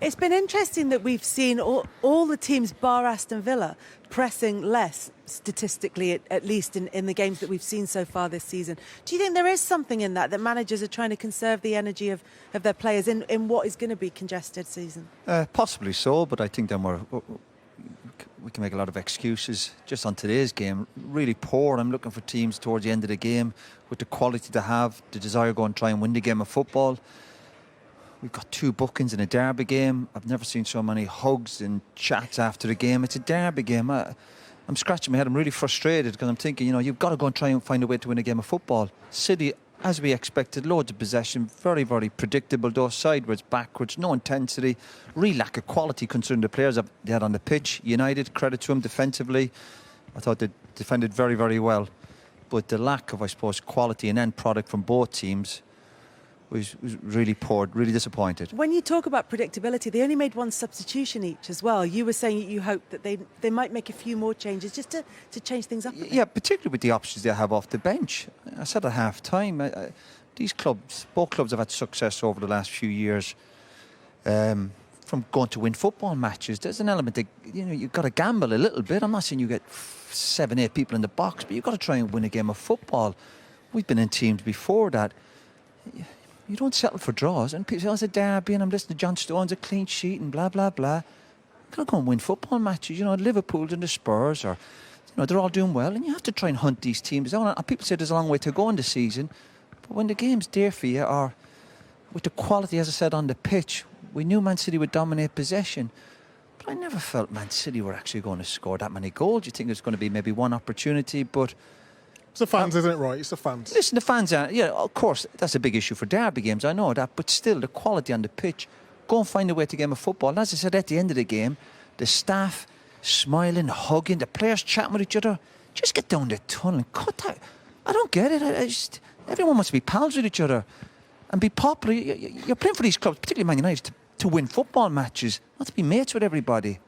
It's been interesting that we've seen all the teams, bar Aston Villa, pressing less, statistically at least, in the games that we've seen so far this season. Do you think there is something in that managers are trying to conserve the energy of their players in what is going to be congested season? Possibly so, but I think then we can make a lot of excuses. Just on today's game, really poor. I'm looking for teams towards the end of the game with the quality to have, the desire to go and try and win the game of football. We've got 2 bookings in a derby game. I've never seen so many hugs and chats after the game. It's a derby game. I'm scratching my head. I'm really frustrated because I'm thinking, you've got to go and try and find a way to win a game of football. City, as we expected, loads of possession, very, very predictable, though, sideways, backwards, no intensity, real lack of quality considering the players they had on the pitch. United, credit to them defensively. I thought they defended very, very well. But the lack of, I suppose, quality and end product from both teams was really poor, really disappointed. When you talk about predictability, they only made 1 substitution each as well. You were saying you hoped that they might make a few more changes just to change things up a bit. Yeah, particularly with the options they have off the bench. I said at half-time, these clubs, both clubs have had success over the last few years from going to win football matches. There's an element that, you've got to gamble a little bit. I'm not saying you get 7, 8 people in the box, but you've got to try and win a game of football. We've been in teams before that. You don't settle for draws. And people say, it's a derby, and I'm listening to John Stones, a clean sheet, and blah, blah, blah. You've got to go and win football matches. Liverpool and the Spurs, or, they're all doing well, and you have to try and hunt these teams down. And people say there's a long way to go in the season, but when the game's dear for you, or with the quality, as I said, on the pitch, we knew Man City would dominate possession. But I never felt Man City were actually going to score that many goals. You think there's going to be maybe 1 opportunity, but... It's the fans, isn't it, Roy? It's the fans. Listen, the fans are... Yeah, of course, that's a big issue for derby games, I know that, but still, the quality on the pitch, go and find a way to game of football. And as I said, at the end of the game, the staff smiling, hugging, the players chatting with each other. Just get down the tunnel and cut that. I don't get it. Everyone wants to be pals with each other and be popular. You're playing for these clubs, particularly Man United, to win football matches, not to be mates with everybody.